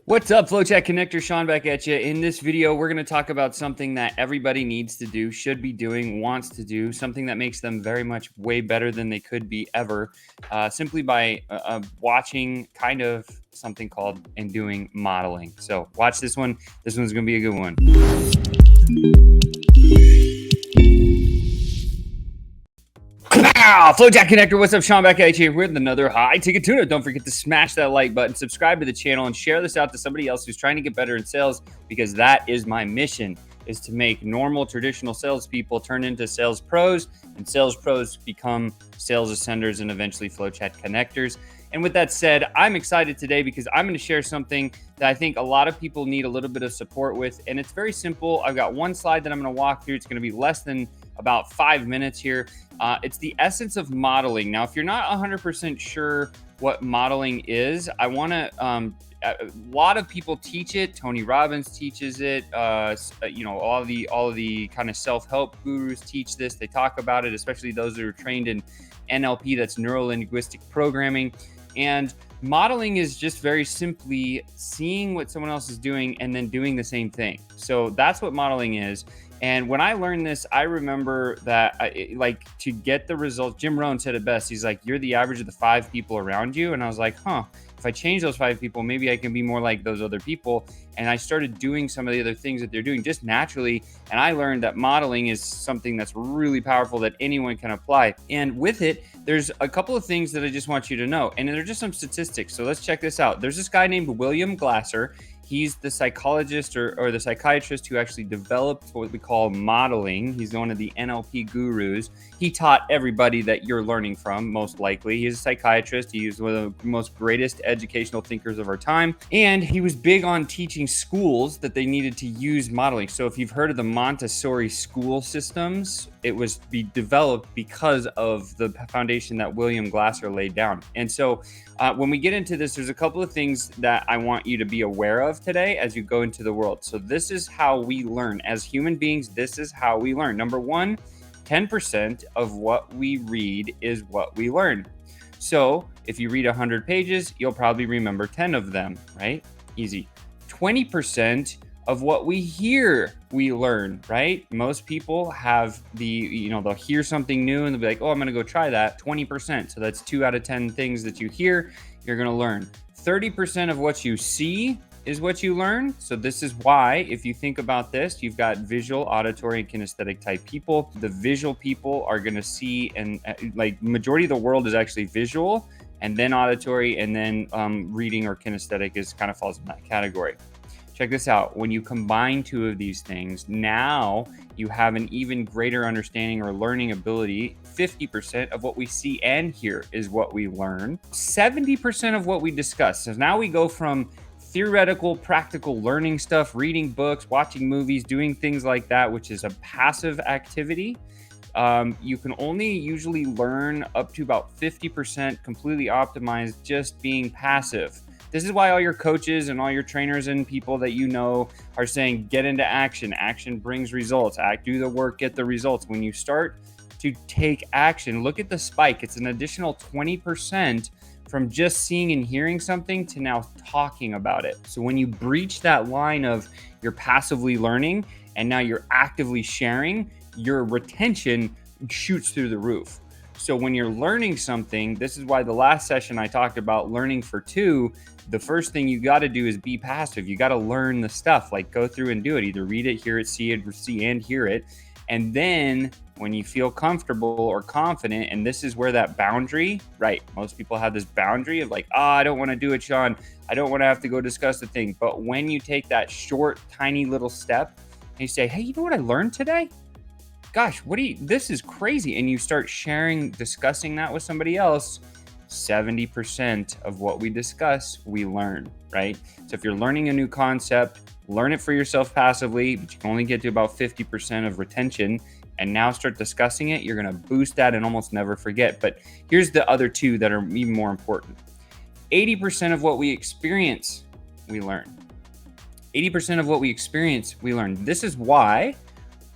What's up, FlowChat Connector? Sean back at you. In this video, we're going to talk about something that everybody needs to do, should be doing, wants to do, something that makes them very much way better than they could be ever, simply by watching kind of something called and doing modeling. So watch this one. This one's going to be a good one. FlowChat Connector, what's up? Sean back at you with another high ticket tune up. Don't forget to smash that like button, subscribe to the channel, and share this out to somebody else who's trying to get better in sales, because that is my mission, is to make normal traditional salespeople turn into sales pros, and sales pros become sales ascenders and eventually FlowChat connectors. And with that said, I'm excited today because I'm going to share something that I think a lot of people need a little bit of support with. And it's very simple. I've got one slide that I'm going to walk through. It's going to be less than about 5 minutes here. It's the essence of modeling. Now, if you're not 100% sure what modeling is, I want to, a lot of people teach it. Tony Robbins teaches it. All of the kind of self-help gurus teach this. They talk about it, especially those that are trained in NLP, that's neuro-linguistic programming. And modeling is just very simply seeing what someone else is doing and then doing the same thing. So that's what modeling is. And when I learned this, I remember that to get the results, Jim Rohn said it best. He's like, you're the average of the 5 people around you. And I was like, if I change those 5 people, maybe I can be more like those other people. And I started doing some of the other things that they're doing just naturally. And I learned that modeling is something that's really powerful that anyone can apply. And with it, there's a couple of things that I just want you to know. And they're just some statistics. So let's check this out. There's this guy named William Glasser. He's the psychologist or the psychiatrist who actually developed what we call modeling. He's one of the NLP gurus. He taught everybody that you're learning from, most likely. He's a psychiatrist. He was one of the most greatest educational thinkers of our time. And he was big on teaching schools that they needed to use modeling. So if you've heard of the Montessori school systems, it was developed because of the foundation that William Glasser laid down. And so when we get into this, there's a couple of things that I want you to be aware of today as you go into the world. So this is how we learn. As human beings, this is how we learn. Number one, 10% of what we read is what we learn. So if you read 100 pages, you'll probably remember 10 of them, right? Easy. 20% of what we hear, we learn, right? Most people have they'll hear something new and they'll be like, oh, I'm going to go try that. 20%. So that's 2 out of 10 things that you hear, you're going to learn. 30% of what you see is what you learn. So this is why, if you think about this, you've got visual, auditory, and kinesthetic type people. The visual people are going to see, and majority of the world is actually visual, and then auditory, and then reading or kinesthetic is kind of falls in that category. Check this out. When you combine 2 of these things, now you have an even greater understanding or learning ability. 50% of what we see and hear is what we learn. 70% of what we discuss. So now we go from theoretical, practical learning stuff, reading books, watching movies, doing things like that, which is a passive activity. You can only usually learn up to about 50% completely optimized just being passive. This is why all your coaches and all your trainers and people that you know are saying, get into action. Action brings results. Do the work, get the results. When you start to take action, look at the spike. It's an additional 20% from just seeing and hearing something to now talking about it. So when you breach that line of you're passively learning and now you're actively sharing, your retention shoots through the roof. So when you're learning something, this is why the last session I talked about learning for 2. The first thing you got to do is be passive. You got to learn the stuff, like go through and do it. Either read it, hear it, see and hear it. And then when you feel comfortable or confident, and this is where that boundary, right? Most people have this boundary of like, I don't want to do it, Sean. I don't want to have to go discuss the thing. But when you take that short, tiny little step and you say, hey, you know what I learned today? Gosh, this is crazy. And you start sharing, discussing that with somebody else, 70% of what we discuss, we learn, right? So if you're learning a new concept, learn it for yourself passively, but you can only get to about 50% of retention, and now start discussing it. You're going to boost that and almost never forget. But here's the other 2 that are even more important. 80% of what we experience, we learn. 80% of what we experience, we learn. This is why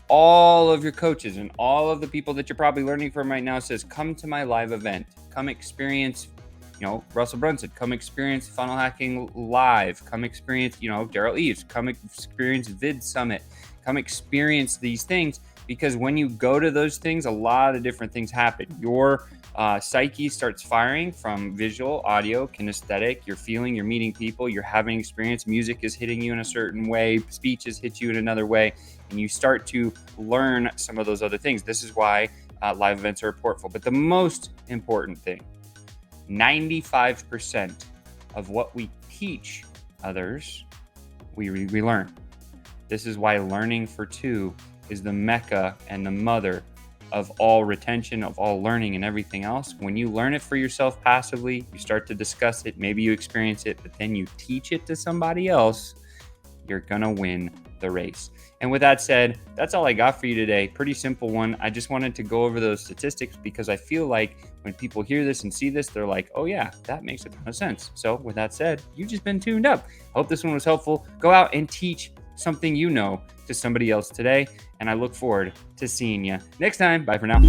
all of your coaches and all of the people that you're probably learning from right now says, come to my live event, come experience Russell Brunson, come experience funnel hacking live, come experience, Daryl Eves, come experience Vid Summit, come experience these things, because when you go to those things, a lot of different things happen. Your psyche starts firing from visual, audio, kinesthetic. You're feeling, you're meeting people, you're having experience. Music is hitting you in a certain way, speeches hit you in another way, and you start to learn some of those other things. This is why live events are important. But the most important thing, 95% of what we teach others, we learn. This is why learning for two is the mecca and the mother of all retention, of all learning and everything else. When you learn it for yourself passively, you start to discuss it, maybe you experience it, but then you teach it to somebody else, you're gonna win the race. And with that said, that's all I got for you today. Pretty simple one. I just wanted to go over those statistics because I feel like when people hear this and see this, they're like, oh yeah, that makes a ton of sense. So with that said, you've just been tuned up. I hope this one was helpful. Go out and teach something to somebody else today. And I look forward to seeing you next time. Bye for now.